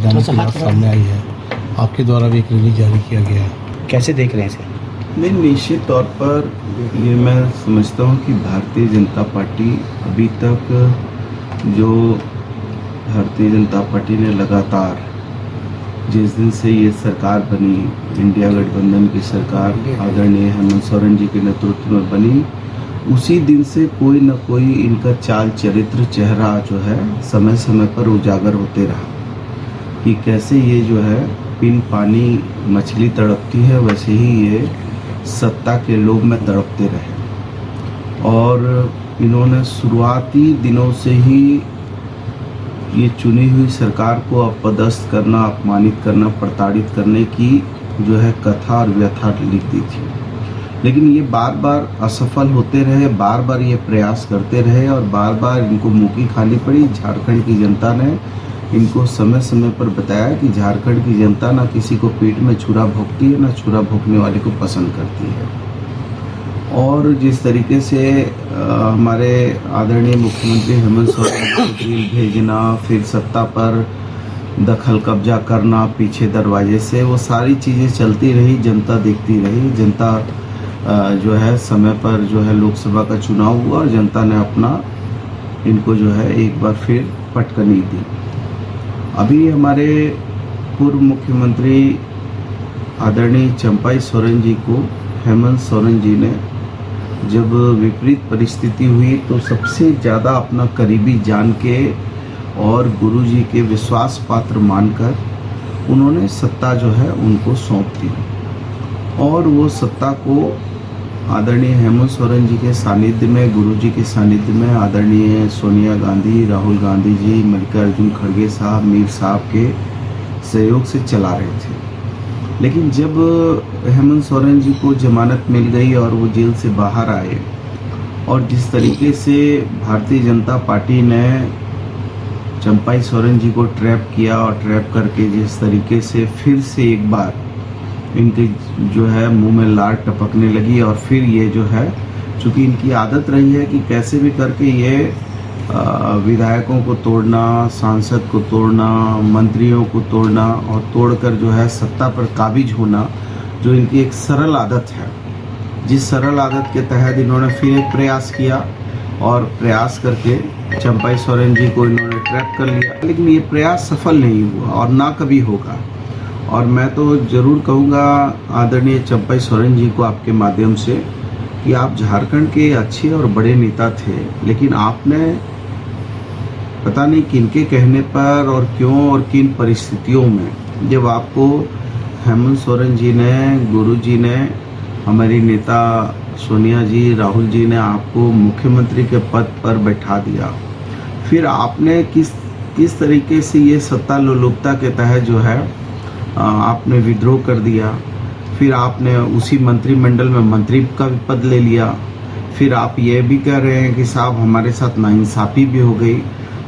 जाने की बात सामने आई है। आपके द्वारा भी एक रिलीज जारी किया गया है, कैसे देख रहे हैं इसे? नहीं, निश्चित तौर पर ये मैं समझता हूँ कि भारतीय जनता पार्टी अभी तक जो भारतीय जनता पार्टी ने लगातार जिस दिन से ये सरकार बनी, इंडिया गठबंधन की सरकार आदरणीय हेमंत सोरेन जी के नेतृत्व में बनी, उसी दिन से कोई न कोई इनका चाल चरित्र चेहरा जो है समय समय पर उजागर होते रहा कि कैसे ये जो है बिन पानी मछली तड़पती है, वैसे ही ये सत्ता के लोभ में तड़पते रहे। और इन्होंने शुरुआती दिनों से ही ये चुनी हुई सरकार को अपदस्थ करना, अपमानित करना, प्रताड़ित करने की जो है कथा और व्यथा लिख दी थी। लेकिन ये बार बार असफल होते रहे, बार बार ये प्रयास करते रहे और बार बार इनको मुँह खानी पड़ी। झारखंड की जनता ने इनको समय समय पर बताया कि झारखंड की जनता ना किसी को पीठ में छुरा भोंकती है, ना छुरा भोंकने वाले को पसंद करती है। और जिस तरीके से हमारे आदरणीय मुख्यमंत्री हेमंत सोरेन को जेल भेजना, फिर सत्ता पर दखल कब्जा करना पीछे दरवाजे से, वो सारी चीज़ें चलती रही, जनता देखती रही। जनता जो है समय पर जो है लोकसभा का चुनाव हुआ और जनता ने अपना इनको जो है एक बार फिर पटकनी दी। अभी हमारे पूर्व मुख्यमंत्री आदरणीय चंपाई सोरेन जी को हेमंत सोरेन जी ने जब विपरीत परिस्थिति हुई तो सबसे ज़्यादा अपना करीबी जान के और गुरु जी के विश्वास पात्र मानकर उन्होंने सत्ता जो है उनको सौंप दी। और वो सत्ता को आदरणीय हेमंत सोरेन जी के सानिध्य में, गुरु जी के सानिध्य में आदरणीय सोनिया गांधी, राहुल गांधी जी, मल्लिकार्जुन खड़गे साहब, मीर साहब के सहयोग से चला रहे थे। लेकिन जब हेमंत सोरेन जी को जमानत मिल गई और वो जेल से बाहर आए और जिस तरीके से भारतीय जनता पार्टी ने चंपाई सोरेन जी को ट्रैप किया और ट्रैप करके जिस तरीके से फिर से एक बार इनके जो है मुंह में लार टपकने लगी और फिर ये जो है, चूँकि इनकी आदत रही है कि कैसे भी करके ये विधायकों को तोड़ना, सांसद को तोड़ना, मंत्रियों को तोड़ना और तोड़कर जो है सत्ता पर काबिज होना, जो इनकी एक सरल आदत है। जिस सरल आदत के तहत इन्होंने फिर एक प्रयास किया और प्रयास करके चंपाई सोरेन जी को इन्होंने ट्रैप कर लिया। लेकिन ये प्रयास सफल नहीं हुआ और ना कभी होगा। और मैं तो ज़रूर कहूँगा आदरणीय चंपाई सोरेन जी को आपके माध्यम से कि आप झारखंड के अच्छे और बड़े नेता थे, लेकिन आपने पता नहीं किनके कहने पर और क्यों और किन परिस्थितियों में, जब आपको हेमंत सोरेन जी ने, गुरु जी ने, हमारी नेता सोनिया जी, राहुल जी ने आपको मुख्यमंत्री के पद पर बैठा दिया, फिर आपने किस तरीके से ये सत्ता लोलुपता के तहत जो है आपने विद्रोह कर दिया। फिर आपने उसी मंत्रिमंडल में मंत्री का भी पद ले लिया। फिर आप ये भी कह रहे हैं कि साहब हमारे साथ नाइंसाफ़ी भी हो गई।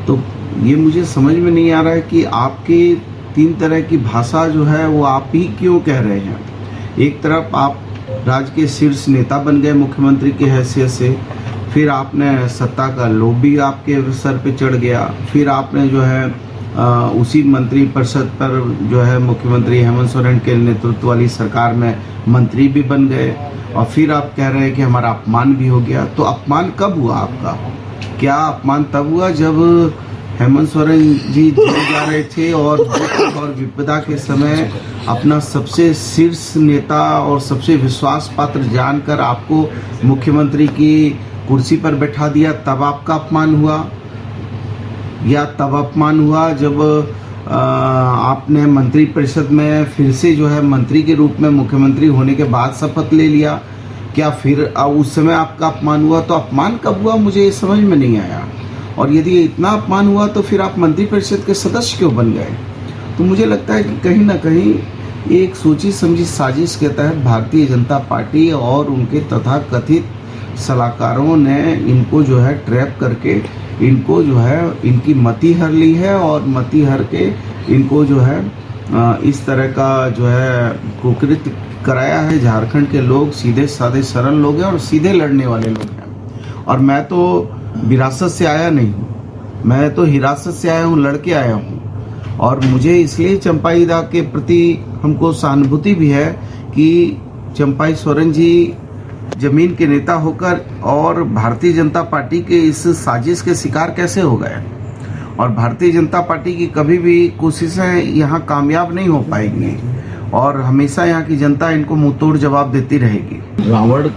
तो ये मुझे समझ में नहीं आ रहा है कि आपकी तीन तरह की भाषा जो है वो आप ही क्यों कह रहे हैं। एक तरफ आप राज्य के शीर्ष नेता बन गए मुख्यमंत्री की हैसियत से, फिर आपने सत्ता का लोभ भी आपके सर पे चढ़ गया, फिर आपने जो है उसी मंत्री परिषद पर जो है मुख्यमंत्री हेमंत सोरेन के नेतृत्व वाली सरकार में मंत्री भी बन गए और फिर आप कह रहे हैं कि हमारा अपमान भी हो गया। तो अपमान कब हुआ आपका? क्या अपमान तब हुआ जब हेमंत सोरेन जी जेल जा रहे थे और दुख और विपदा के समय अपना सबसे शीर्ष नेता और सबसे विश्वास पात्र जानकर आपको मुख्यमंत्री की कुर्सी पर बैठा दिया, तब आपका अपमान हुआ? या तब अपमान हुआ जब आपने मंत्री परिषद में फिर से जो है मंत्री के रूप में मुख्यमंत्री होने के बाद शपथ ले लिया? क्या फिर उस समय आपका अपमान हुआ? तो अपमान कब हुआ मुझे ये समझ में नहीं आया। और यदि इतना अपमान हुआ तो फिर आप मंत्री परिषद के सदस्य क्यों बन गए? तो मुझे लगता है कि कहीं ना कहीं एक सोची समझी साजिश के तहत भारतीय जनता पार्टी और उनके तथाकथित सलाहकारों ने इनको जो है ट्रैप करके इनको जो है इनकी मति हर ली है और मति हर के इनको जो है इस तरह का जो है कुकृत्य कराया है। झारखंड के लोग सीधे साधे सरल लोग हैं और सीधे लड़ने वाले लोग हैं। और मैं तो विरासत से आया नहीं हूँ, मैं तो हिरासत से आया हूँ, लड़के आया हूँ। और मुझे इसलिए चंपाई दा के प्रति हमको सहानुभूति भी है कि चंपाई सोरेन जी जमीन के नेता होकर और भारतीय जनता पार्टी के इस साजिश के शिकार कैसे हो गए, और भारतीय जनता पार्टी की कभी भी कोशिशें यहाँ कामयाब नहीं हो पाएंगी और हमेशा यहाँ की जनता इनको मुंहतोड़ जवाब देती रहेगी। रावण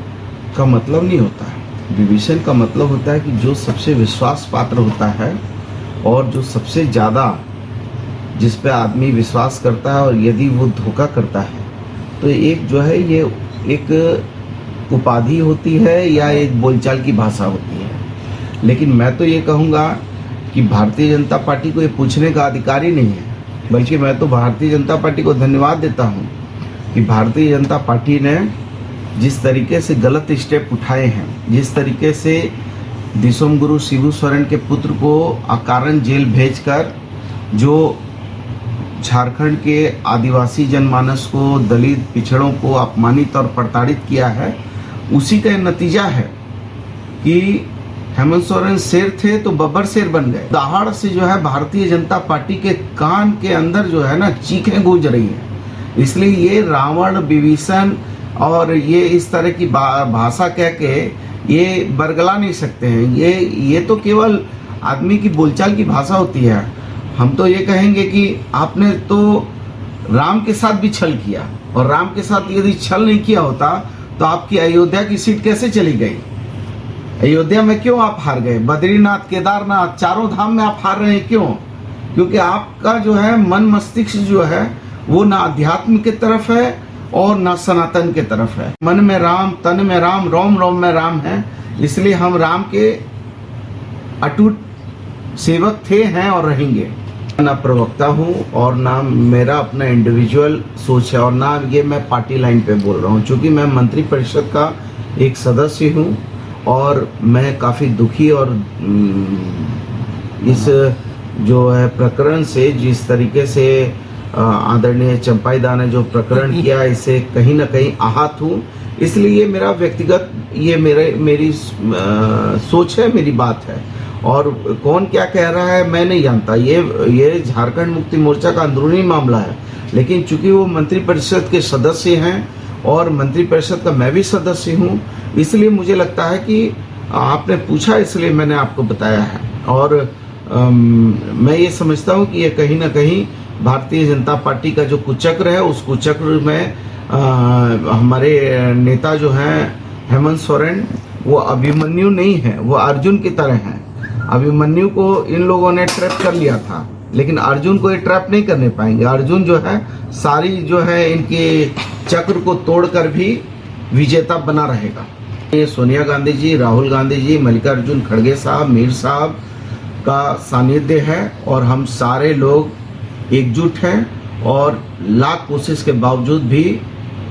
का मतलब नहीं होता है, विभीषण का मतलब होता है कि जो सबसे विश्वास पात्र होता है और जो सबसे ज़्यादा जिस पे आदमी विश्वास करता है और यदि वो धोखा करता है तो एक जो है ये एक उपाधि होती है या एक बोलचाल की भाषा होती है। लेकिन मैं तो ये कहूँगा कि भारतीय जनता पार्टी को ये पूछने का अधिकार ही नहीं है, बल्कि मैं तो भारतीय जनता पार्टी को धन्यवाद देता हूँ कि भारतीय जनता पार्टी ने जिस तरीके से गलत स्टेप उठाए हैं, जिस तरीके से दिसोम गुरु शिबू सोरेन के पुत्र को अकारण जेल भेजकर जो झारखंड के आदिवासी जनमानस को, दलित पिछड़ों को अपमानित और प्रताड़ित किया है, उसी का नतीजा है कि हेमंत सोरेन शेर थे तो बब्बर शेर बन गए। दहाड़ से जो है भारतीय जनता पार्टी के कान के अंदर जो है ना चीखें गूंज रही हैं। इसलिए ये रावण, विभीषण और ये इस तरह की भाषा कह के ये बरगला नहीं सकते हैं। ये तो केवल आदमी की बोलचाल की भाषा होती है। हम तो ये कहेंगे कि आपने तो राम के साथ भी छल किया, और राम के साथ यदि छल नहीं किया होता तो आपकी अयोध्या की सीट कैसे चली गई? अयोध्या में क्यों आप हार गए? बद्रीनाथ, केदारनाथ, चारों धाम में आप हार रहे हैं क्यों? क्योंकि आपका जो है मन मस्तिष्क जो है वो ना अध्यात्म की तरफ है और ना सनातन के तरफ है। मन में राम, तन में राम, रोम रोम में राम है। इसलिए हम राम के अटूट सेवक थे, हैं और रहेंगे। ना प्रवक्ता हूँ और ना मेरा अपना इंडिविजुअल सोच है और ना ये मैं पार्टी लाइन पे बोल रहा हूँ, क्योंकि मैं मंत्री परिषद का एक सदस्य हूँ और मैं काफ़ी दुखी और इस जो है प्रकरण से, जिस तरीके से आदरणीय चंपाई दा ने जो प्रकरण किया, इससे कहीं ना कहीं आहत हूँ। इसलिए ये मेरा व्यक्तिगत, ये मेरी सोच है, मेरी बात है। और कौन क्या कह रहा है मैं नहीं जानता, ये झारखंड मुक्ति मोर्चा का अंदरूनी मामला है। लेकिन चूंकि वो मंत्रिपरिषद के सदस्य हैं और मंत्रिपरिषद का मैं भी सदस्य हूँ, इसलिए मुझे लगता है कि आपने पूछा इसलिए मैंने आपको बताया है। और मैं ये समझता हूँ कि ये कहीं ना कहीं भारतीय जनता पार्टी का जो कुचक्र है, उस कुचक्र में हमारे नेता जो हैं हेमंत सोरेन, वो अभिमन्यु नहीं है, वो अर्जुन की तरह हैं। अभिमन्यु को इन लोगों ने ट्रैप कर लिया था, लेकिन अर्जुन को ये ट्रैप नहीं करने पाएंगे। अर्जुन जो है सारी जो है इनके चक्र को तोड़कर भी विजेता बना रहेगा। ये सोनिया गांधी जी, राहुल गांधी जी, मल्लिकार्जुन खड़गे साहब, मीर साहब का सानिध्य है और हम सारे लोग एकजुट हैं और लाख कोशिश के बावजूद भी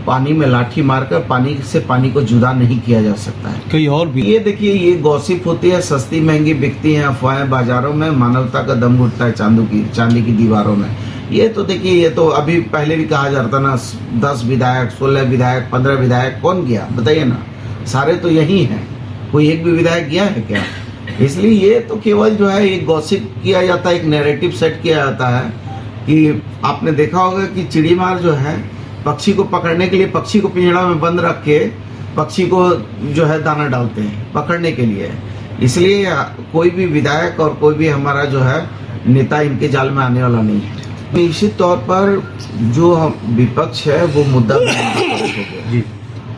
पानी में लाठी मारकर पानी को जुदा नहीं किया जा सकता है। कई और भी ये देखिए, ये गॉसिप होती है, सस्ती महंगी बिकती हैं अफवाहें बाजारों में, मानवता का दम घुटता है चांदी की दीवारों में। ये तो देखिए, ये तो अभी पहले भी कहा जाता ना, 10 विधायक, 16 विधायक, 15 विधायक, कौन गया बताइए ना? सारे तो यही हैं, कोई एक भी विधायक गया है क्या? इसलिए ये तो केवल जो है एक गॉसिप किया जाता है, एक नैरेटिव सेट किया जाता है। कि आपने देखा होगा कि चिड़ीमार जो है पक्षी को पकड़ने के लिए पक्षी को पिंजड़ा में बंद रख के पक्षी को जो है दाना डालते हैं पकड़ने के लिए। इसलिए कोई भी विधायक और कोई भी हमारा जो है नेता इनके जाल में आने वाला नहीं है। निश्चित तौर पर जो विपक्ष है वो मुद्दा हो गया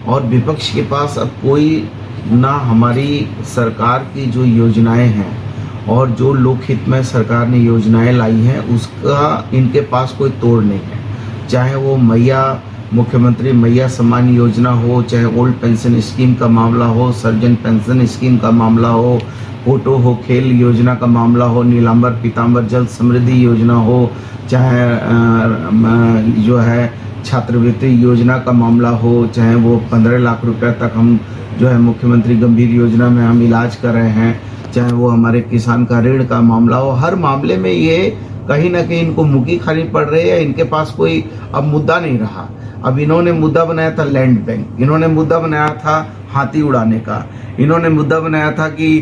और विपक्ष के पास अब कोई ना हमारी सरकार की जो योजनाएं हैं और जो लोकहित में सरकार ने योजनाएं लाई हैं उसका इनके पास कोई तोड़ नहीं है। चाहे वो मुख्यमंत्री मैया सम्मान योजना हो, चाहे ओल्ड पेंशन स्कीम का मामला हो, सर्जन पेंशन स्कीम का मामला हो, फोटो हो खेल योजना का मामला हो, नीलांबर पीतांबर जल समृद्धि योजना हो, चाहे जो है छात्रवृत्ति योजना का मामला हो, चाहे वो 15 लाख रुपए तक हम जो है मुख्यमंत्री गंभीर योजना में हम इलाज कर रहे हैं, चाहे वो हमारे किसान का ऋण का मामला हो। हर मामले में ये कहीं ना कहीं इनको मुक्की खानी पड़ रही है। इनके पास कोई अब मुद्दा नहीं रहा। अब इन्होंने मुद्दा बनाया था लैंड बैंक, इन्होंने मुद्दा बनाया था हाथी उड़ाने का, इन्होंने मुद्दा बनाया था कि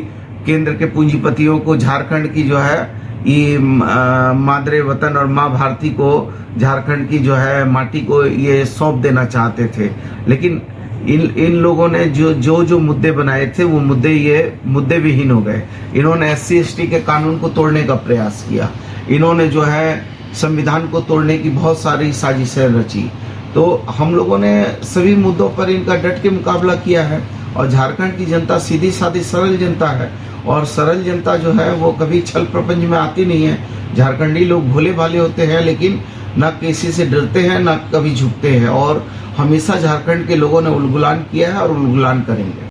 केंद्र के पूंजीपतियों को झारखंड की जो है ये मादरे वतन और माँ भारती को, झारखंड की जो है माटी को ये सौंप देना चाहते थे। लेकिन इन लोगों ने जो मुद्दे बनाए थे वो मुद्दे विहीन हो गए। इन्होंने SC/ST के कानून को तोड़ने का प्रयास किया, इन्होंने जो है संविधान को तोड़ने की बहुत सारी साजिशें रची। तो हम लोगों ने सभी मुद्दों पर इनका डट के मुकाबला किया है। और झारखंड की जनता सीधी सादी सरल जनता है, और सरल जनता जो है वो कभी छल प्रपंच में आती नहीं है। झारखंडी लोग भोले भाले होते हैं, लेकिन ना किसी से डरते हैं ना कभी झुकते हैं, और हमेशा झारखंड के लोगों ने उलगुलान किया है और उलगुलान करेंगे।